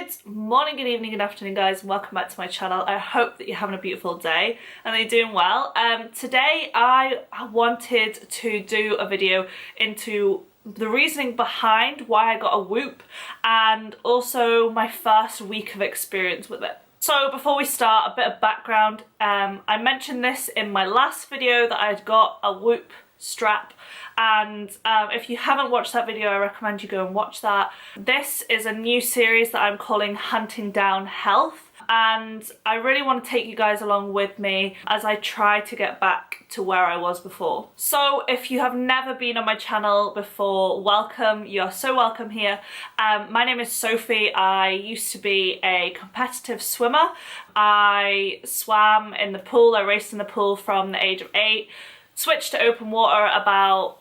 Good morning, good evening, good afternoon guys, and welcome back to my channel. I hope that you're having a beautiful day and that you're doing well. Today I wanted to do a video into the reasoning behind why I got a WHOOP and also my first week of experience with it. So before we start, a bit of background. I mentioned this in my last video that I'd got a WHOOP strap, and if you haven't watched that video, I recommend you go and watch that. This is a new series that I'm calling Hunting Down Health, and I really want to take you guys along with me as I try to get back to where I was before. So if you have never been on my channel before, welcome. You're so welcome here. My name is Sophie. I used to be a competitive swimmer. I swam in the pool, I raced in the pool from the age of 8. Switched to open water about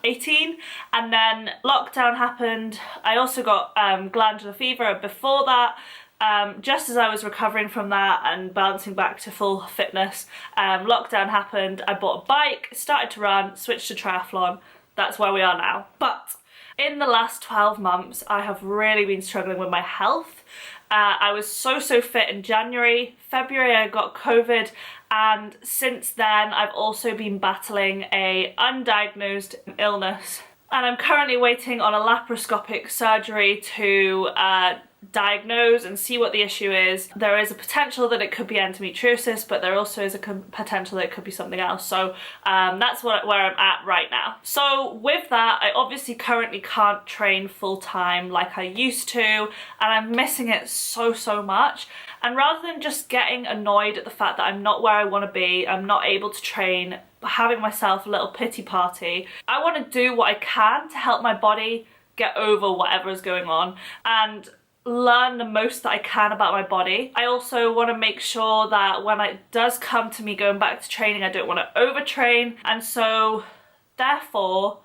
18, and then lockdown happened. I also got glandular fever before that. Just as I was recovering from that and bouncing back to full fitness, lockdown happened. I bought a bike, started to run, switched to triathlon. That's where we are now. But in the last 12 months, I have really been struggling with my health. I was so fit in January. February I got COVID, and since then I've also been battling a undiagnosed illness, and I'm currently waiting on a laparoscopic surgery to diagnose and see what the issue is. There is a potential that it could be endometriosis, but there also is a potential that it could be something else. So that's where I'm at right now. So with that, I obviously currently can't train full time like I used to, and I'm missing it so much. And rather than just getting annoyed at the fact that I'm not where I want to be, I'm not able to train, having myself a little pity party, I want to do what I can to help my body get over whatever is going on and learn the most that I can about my body. I also want to make sure that when it does come to me going back to training, I don't want to overtrain, and so therefore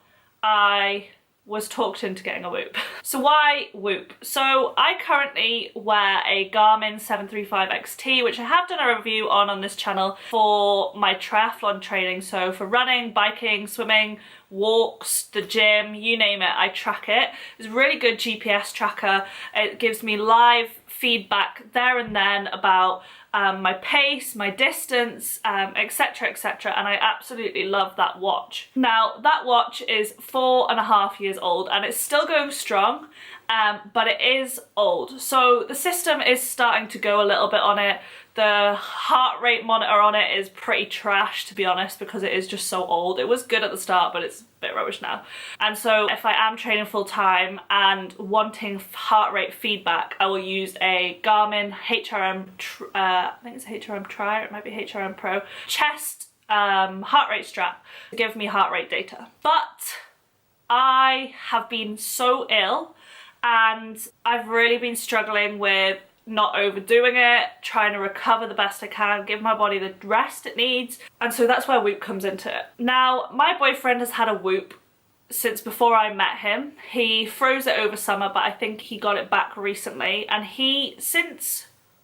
I was talked into getting a WHOOP. So why WHOOP? So I currently wear a Garmin 735 XT, which I have done a review on this channel for my triathlon training. So for running, biking, swimming, walks, the gym, you name it, I track it. It's a really good GPS tracker. It gives me live feedback there and then about my pace, my distance, etc, and I absolutely love that watch. Now that watch is 4.5 years old and it's still going strong, but it is old, so the system is starting to go a little bit on it. The heart rate monitor on it is pretty trash, to be honest, because it is just so old. It was good at the start, but it's a bit rubbish now. And so if I am training full time and wanting heart rate feedback, I will use a Garmin HRM, I think it's HRM Tri, it might be HRM Pro, chest heart rate strap to give me heart rate data. But I have been so ill and I've really been struggling with not overdoing it, trying to recover the best I can, give my body the rest it needs, and so that's where WHOOP comes into it. Now, my boyfriend has had a WHOOP since before I met him. He froze it over summer, but I think he got it back recently, and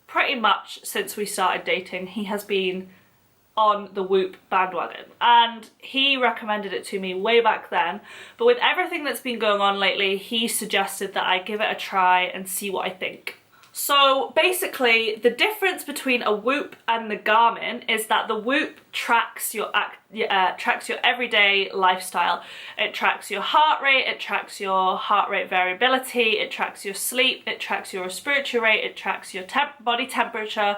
pretty much since we started dating, he has been on the WHOOP bandwagon, and he recommended it to me way back then, but with everything that's been going on lately, he suggested that I give it a try and see what I think. So basically, the difference between a WHOOP and the Garmin is that the WHOOP tracks your everyday lifestyle. It tracks your heart rate, it tracks your heart rate variability, it tracks your sleep, it tracks your respiratory rate, it tracks your body temperature,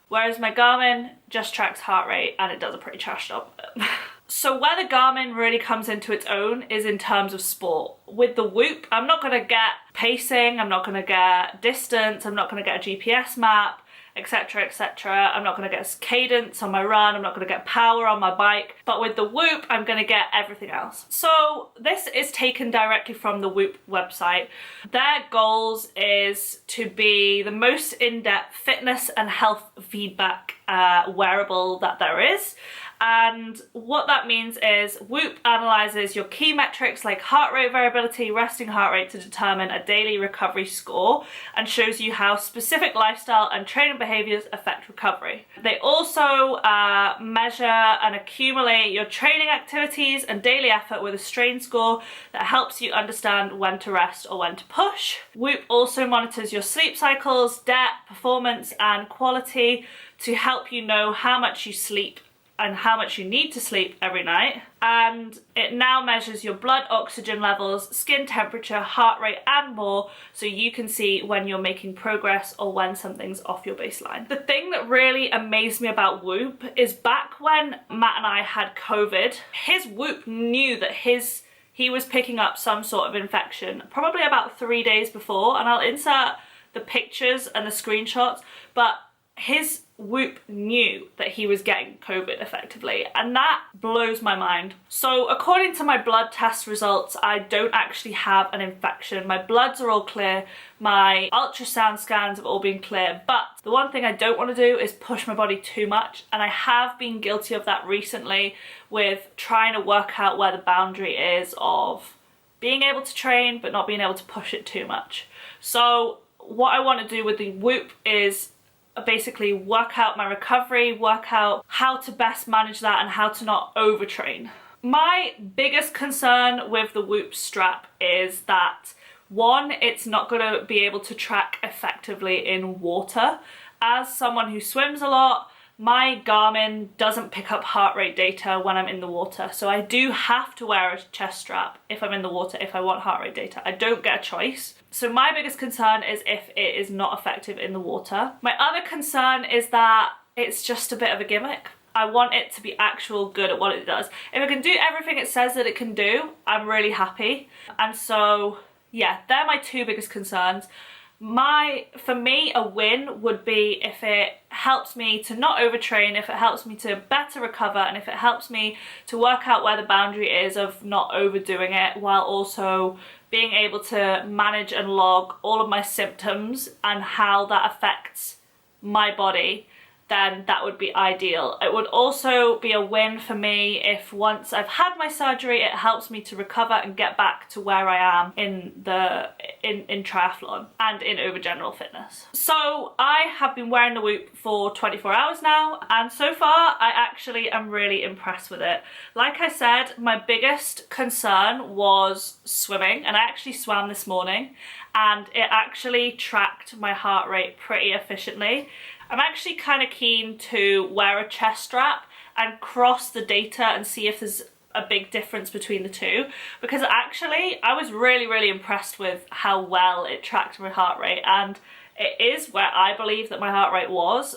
whereas my Garmin just tracks heart rate and it does a pretty trash job of it. So where the Garmin really comes into its own is in terms of sport. With the WHOOP, I'm not going to get pacing, I'm not going to get distance, I'm not going to get a GPS map, etc. I'm not going to get cadence on my run, I'm not going to get power on my bike, but with the WHOOP I'm going to get everything else. So this is taken directly from the WHOOP website. Their goals is to be the most in-depth fitness and health feedback wearable that there is. And what that means is WHOOP analyzes your key metrics like heart rate variability, resting heart rate, to determine a daily recovery score, and shows you how specific lifestyle and training behaviors affect recovery. They also measure and accumulate your training activities and daily effort with a strain score that helps you understand when to rest or when to push. WHOOP also monitors your sleep cycles, depth, performance, and quality to help you know how much you sleep and how much you need to sleep every night. And it now measures your blood oxygen levels, skin temperature, heart rate, and more, so you can see when you're making progress or when something's off your baseline. The thing that really amazed me about WHOOP is back when Matt and I had COVID, his WHOOP knew that he was picking up some sort of infection probably about 3 days before, and I'll insert the pictures and the screenshots, but his WHOOP knew that he was getting COVID effectively, and that blows my mind. So according to my blood test results, I don't actually have an infection. My bloods are all clear, my ultrasound scans have all been clear, but the one thing I don't want to do is push my body too much, and I have been guilty of that recently with trying to work out where the boundary is of being able to train but not being able to push it too much. So what I want to do with the WHOOP is basically work out my recovery, work out how to best manage that and how to not overtrain. My biggest concern with the WHOOP strap is that, one, it's not going to be able to track effectively in water. As someone who swims a lot, my Garmin doesn't pick up heart rate data when I'm in the water, so I do have to wear a chest strap if I'm in the water if I want heart rate data. I don't get a choice. So my biggest concern is if it is not effective in the water. My other concern is that it's just a bit of a gimmick. I want it to be actual good at what it does. If it can do everything it says that it can do, I'm really happy. And so yeah, they're my two biggest concerns. For me, a win would be if it helps me to not overtrain, if it helps me to better recover, and if it helps me to work out where the boundary is of not overdoing it while also being able to manage and log all of my symptoms and how that affects my body, then that would be ideal. It would also be a win for me if once I've had my surgery, it helps me to recover and get back to where I am in triathlon and in overgeneral fitness. So I have been wearing the WHOOP for 24 hours now, and so far I actually am really impressed with it. Like I said, my biggest concern was swimming, and I actually swam this morning and it actually tracked my heart rate pretty efficiently. I'm actually kind of keen to wear a chest strap and cross the data and see if there's a big difference between the two, because actually I was really impressed with how well it tracked my heart rate, and it is where I believe that my heart rate was,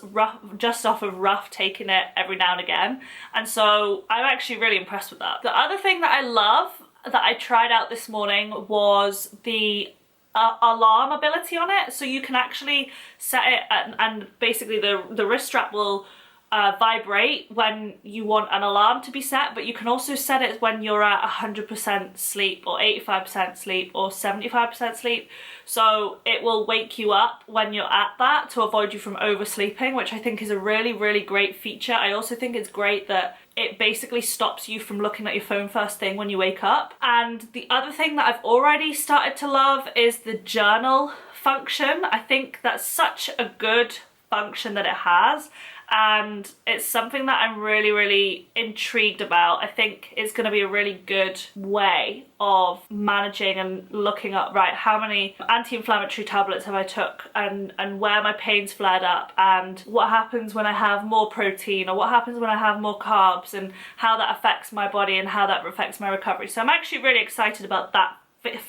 just off of rough taking it every now and again, and so I'm actually really impressed with that. The other thing that I love that I tried out this morning was the alarm ability on it. So you can actually set it and basically the wrist strap will vibrate when you want an alarm to be set, but you can also set it when you're at 100% sleep or 85% sleep or 75% sleep, so it will wake you up when you're at that to avoid you from oversleeping, which I think is a really great feature. I also think it's great that it basically stops you from looking at your phone first thing when you wake up. And the other thing that I've already started to love is the journal function. I think that's such a good function that it has, and it's something that I'm really intrigued about. I think it's going to be a really good way of managing and looking up, right, how many anti-inflammatory tablets have I took, and where my pain's flared up, and what happens when I have more protein, or what happens when I have more carbs, and how that affects my body and how that affects my recovery. So I'm actually really excited about that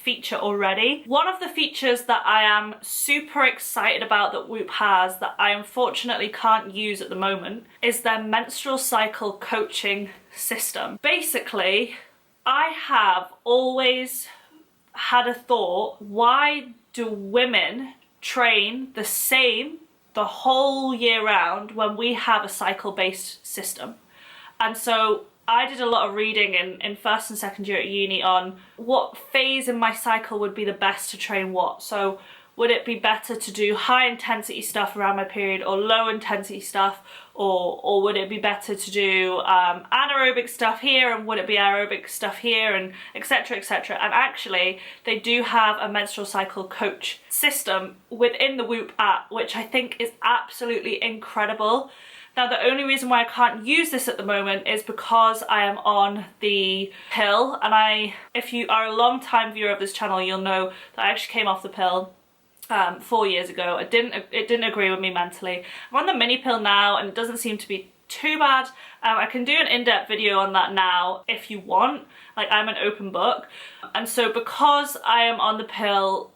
feature already. One of the features that I am super excited about that WHOOP has that I unfortunately can't use at the moment is their menstrual cycle coaching system. Basically, I have always had a thought, why do women train the same the whole year round when we have a cycle-based system? And so I did a lot of reading in first and second year at uni on what phase in my cycle would be the best to train what. So would it be better to do high intensity stuff around my period or low intensity stuff, or would it be better to do anaerobic stuff here, and would it be aerobic stuff here, and etc, etc. And actually they do have a menstrual cycle coach system within the WHOOP app, which I think is absolutely incredible. Now, the only reason why I can't use this at the moment is because I am on the pill, and if you are a long time viewer of this channel, you'll know that I actually came off the pill 4 years ago. It didn't agree with me mentally. I'm on the mini pill now, and it doesn't seem to be too bad. I can do an in-depth video on that now if you want. Like, I'm an open book. And so because I am on the pill,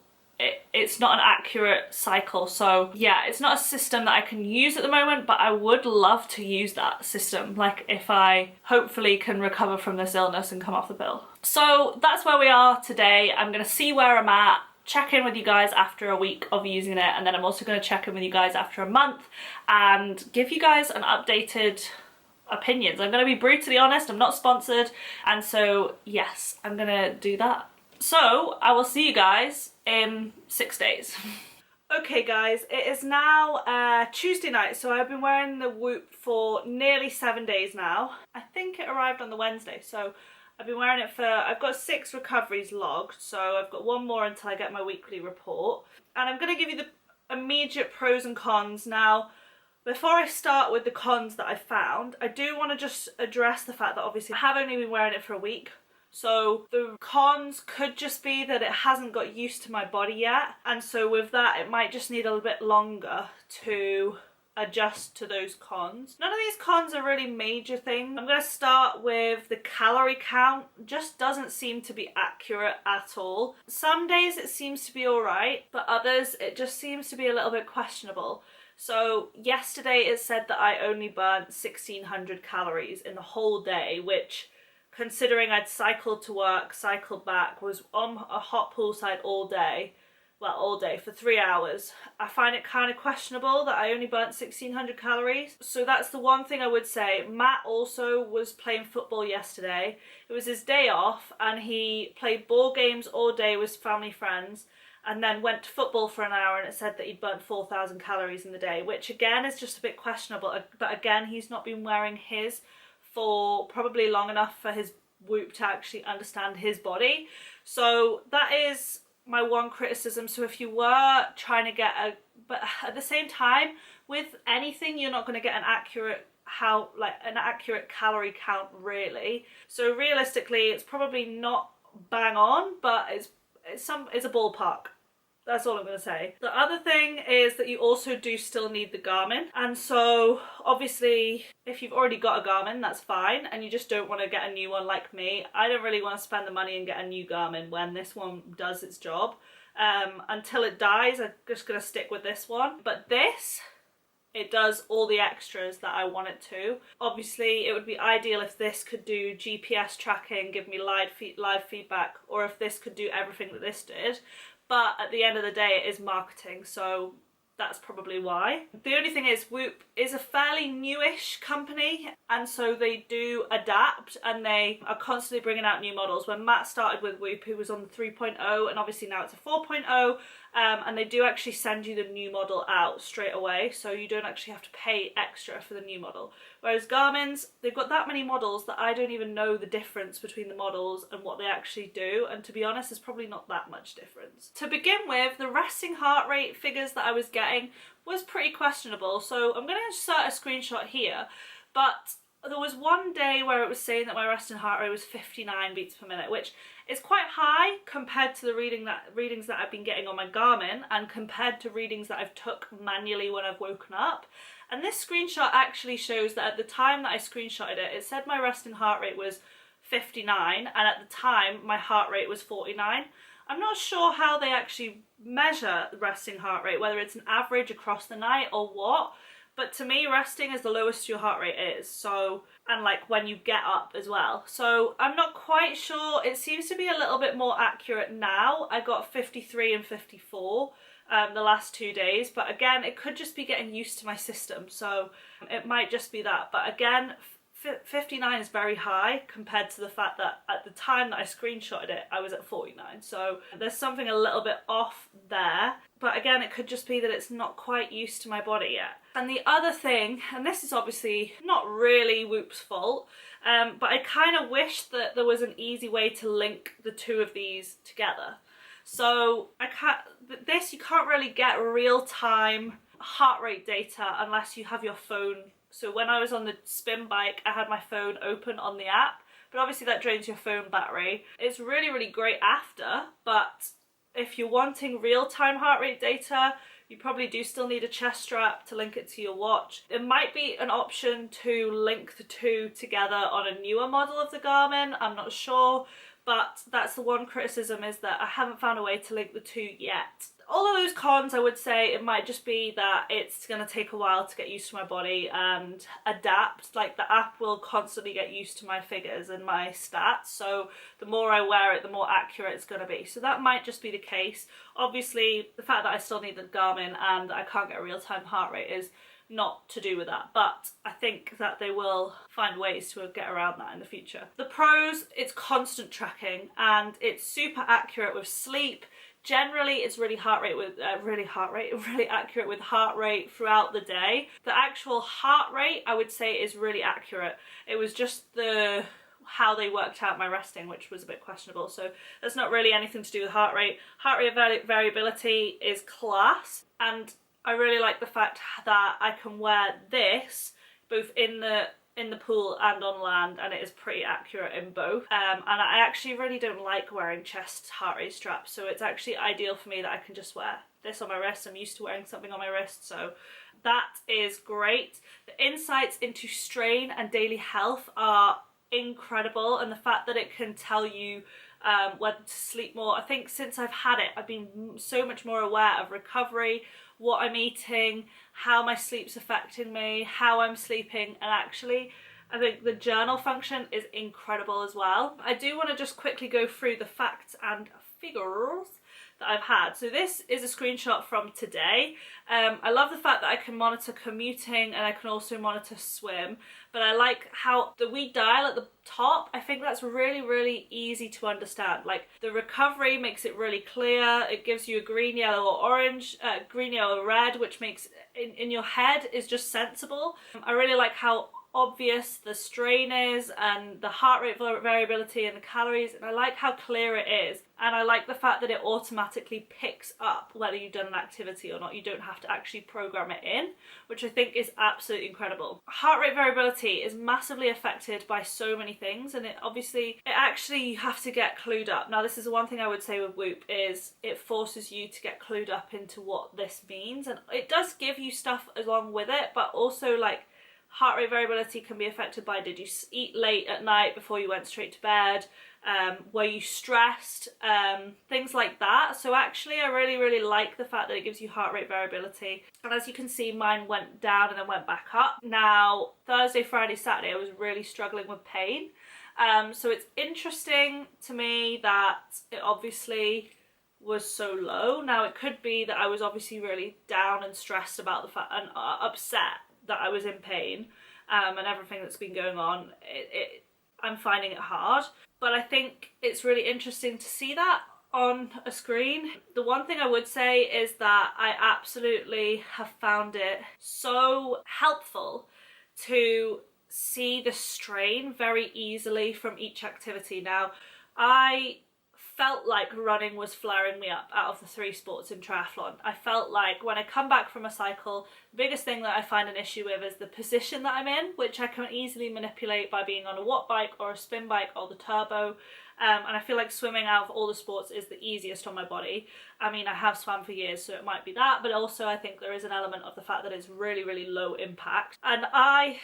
it's not an accurate cycle. So yeah, it's not a system that I can use at the moment, but I would love to use that system, like if I hopefully can recover from this illness and come off the pill. So that's where we are today. I'm gonna see where I'm at, check in with you guys after a week of using it, and then I'm also going to check in with you guys after a month and give you guys an updated opinions. I'm going to be brutally honest, I'm not sponsored, and so yes, I'm going to do that. So I will see you guys in 6 days. Okay guys, it is now Tuesday night, so I've been wearing the WHOOP for nearly 7 days now. I think it arrived on the Wednesday, so I've been wearing it for, I've got 6 recoveries logged, so I've got 1 more until I get my weekly report. And I'm going to give you the immediate pros and cons. Now, before I start with the cons that I found, I do want to just address the fact that obviously I have only been wearing it for a week. So the cons could just be that it hasn't got used to my body yet, and so with that it might just need a little bit longer to adjust to those cons. None of these cons are really major things. I'm going to start with the calorie count. Just doesn't seem to be accurate at all. Some days it seems to be alright, but others it just seems to be a little bit questionable. So yesterday it said that I only burnt 1600 calories in the whole day, which, considering I'd cycled to work, cycled back, was on a hot poolside all day, well, all day for 3 hours, I find it kind of questionable that I only burnt 1600 calories. So that's the one thing I would say. Matt also was playing football yesterday. It was his day off, and he played ball games all day with family friends, and then went to football for an hour, and it said that he'd burnt 4,000 calories in the day, which again is just a bit questionable. But again, he's not been wearing his for probably long enough for his WHOOP to actually understand his body. So that is my one criticism. So if you were trying to get but at the same time, with anything, you're not going to get an accurate calorie count really. So realistically, it's probably not bang on, but it's a ballpark. That's all I'm going to say. The other thing is that you also do still need the Garmin. And so obviously if you've already got a Garmin, that's fine, and you just don't want to get a new one like me. I don't really want to spend the money and get a new Garmin when this one does its job. Until it dies, I'm just going to stick with this one. But this, it does all the extras that I want it to. Obviously, it would be ideal if this could do GPS tracking, give me live feedback, or if this could do everything that this did. But at the end of the day, it is marketing, so that's probably why. The only thing is, WHOOP is a fairly newish company, and so they do adapt, and they are constantly bringing out new models. When Matt started with WHOOP, he was on the 3.0, and obviously now it's a 4.0, and they do actually send you the new model out straight away, so you don't actually have to pay extra for the new model. Whereas Garmin's, they've got that many models that I don't even know the difference between the models and what they actually do, and to be honest, there's probably not that much difference. To begin with, the resting heart rate figures that I was getting was pretty questionable, so I'm going to insert a screenshot here, but there was one day where it was saying that my resting heart rate was 59 beats per minute, which is quite high compared to the readings that I've been getting on my Garmin, and compared to readings that I've took manually when I've woken up. And this screenshot actually shows that at the time that I screenshotted it, it said my resting heart rate was 59, and at the time my heart rate was 49. I'm not sure how they actually measure the resting heart rate, whether it's an average across the night or what, but to me resting is the lowest your heart rate is, so, and like when you get up as well. So I'm not quite sure. It seems to be a little bit more accurate now. I got 53 and 54 the last 2 days, but again, it could just be getting used to my system, so it might just be that. But again, 59 is very high compared to the fact that at the time that I screenshotted it, I was at 49. So there's something a little bit off there. But again, it could just be that it's not quite used to my body yet. And the other thing, and this is obviously not really Whoop's fault, but I kind of wish that there was an easy way to link the two of these together. So you can't really get real-time heart rate data unless you have your phone. So when I was on the spin bike, I had my phone open on the app, but obviously that drains your phone battery. It's really, really great after, but if you're wanting real-time heart rate data, you probably do still need a chest strap to link it to your watch. It might be an option to link the two together on a newer model of the Garmin, I'm not sure, but that's the one criticism, is that I haven't found a way to link the two yet. All of those cons, I would say it might just be that it's going to take a while to get used to my body and adapt. Like, the app will constantly get used to my figures and my stats, so the more I wear it, the more accurate it's going to be. So that might just be the case. Obviously, the fact that I still need the Garmin and I can't get a real-time heart rate is not to do with that, but I think that they will find ways to get around that in the future. The pros, it's constant tracking and it's super accurate with sleep. Generally, it's really accurate with heart rate throughout the day. The actual heart rate, I would say, is really accurate. It was just how they worked out my resting, which was a bit questionable. So that's not really anything to do with heart rate. Heart rate variability is class, and I really like the fact that I can wear this both in the pool and on land, and it is pretty accurate in both. And I actually really don't like wearing chest heart rate straps, so it's actually ideal for me that I can just wear this on my wrist. I'm used to wearing something on my wrist, so that is great. The insights into strain and daily health are incredible, and the fact that it can tell you whether to sleep more. I think since I've had it, I've been so much more aware of recovery, what I'm eating, how my sleep's affecting me, how I'm sleeping, and actually I think the journal function is incredible as well. I do want to just quickly go through the facts and figures that I've had. So this is a screenshot from today. I love the fact that I can monitor commuting and I can also monitor swim, but I like how the wee dial at the top, I think that's really, really easy to understand. Like, the recovery makes it really clear. It gives you a green, yellow or orange, green, yellow, red, which makes in your head is just sensible. I really like how obvious the strain is and the heart rate variability and the calories, and I like how clear it is, and I like the fact that it automatically picks up whether you've done an activity or not. You don't have to actually program it in, which I think is absolutely incredible. Heart rate variability is massively affected by so many things, and it actually you have to get clued up. Now, this is the one thing I would say with Whoop, is it forces you to get clued up into what this means, and it does give you stuff along with it, but also, like, heart rate variability can be affected by, did you eat late at night before you went straight to bed, were you stressed, things like that. So actually I really, really like the fact that it gives you heart rate variability. And as you can see, mine went down and then went back up. Now, Thursday, Friday, Saturday, I was really struggling with pain. So it's interesting to me that it obviously was so low. Now, it could be that I was obviously really down and stressed about the fact, and upset that I was in pain, and everything that's been going on. I'm finding it hard, but I think it's really interesting to see that on a screen. The one thing I would say is that I absolutely have found it so helpful to see the strain very easily from each activity. Now, I felt like running was flaring me up out of the three sports in triathlon. I felt like when I come back from a cycle, the biggest thing that I find an issue with is the position that I'm in, which I can easily manipulate by being on a watt bike or a spin bike or the turbo. And I feel like swimming out of all the sports is the easiest on my body. I mean, I have swam for years, so it might be that, but also I think there is an element of the fact that it's really, really low impact. And I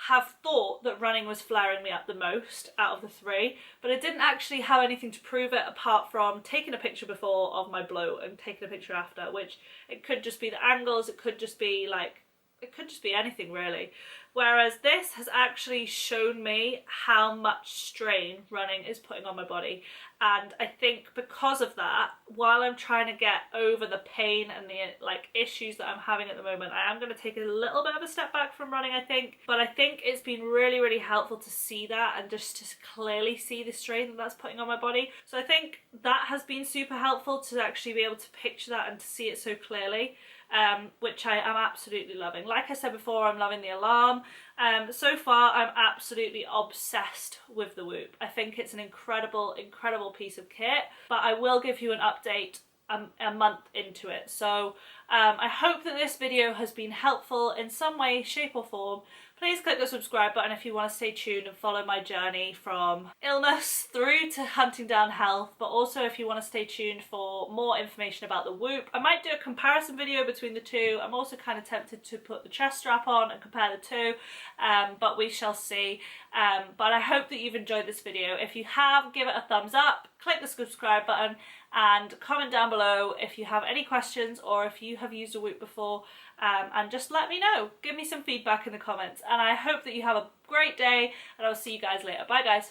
have thought that running was flaring me up the most out of the three, but I didn't actually have anything to prove it apart from taking a picture before of my bloat and taking a picture after, which it could just be the angles, it could just be like, it could just be anything really. whereas this has actually shown me how much strain running is putting on my body. And I think because of that, while I'm trying to get over the pain and the like issues that I'm having at the moment, I am going to take a little bit of a step back from running, I think. But I think it's been really, really helpful to see that and just to clearly see the strain that that's putting on my body. So I think that has been super helpful to actually be able to picture that and to see it so clearly. Which I am absolutely loving. Like I said before, I'm loving the alarm. So far, I'm absolutely obsessed with the WHOOP. I think it's an incredible, incredible piece of kit, but I will give you an update a month into it. So I hope that this video has been helpful in some way, shape or form. Please click the subscribe button if you want to stay tuned and follow my journey from illness through to hunting down health, but also if you want to stay tuned for more information about the WHOOP. I might do a comparison video between the two. I'm also kind of tempted to put the chest strap on and compare the two, but we shall see. But I hope that you've enjoyed this video. If you have, give it a thumbs up, click the subscribe button, and comment down below if you have any questions or if you have used a WHOOP before, and just let me know. Give me some feedback in the comments, and I hope that you have a great day, and I'll see you guys later. Bye guys.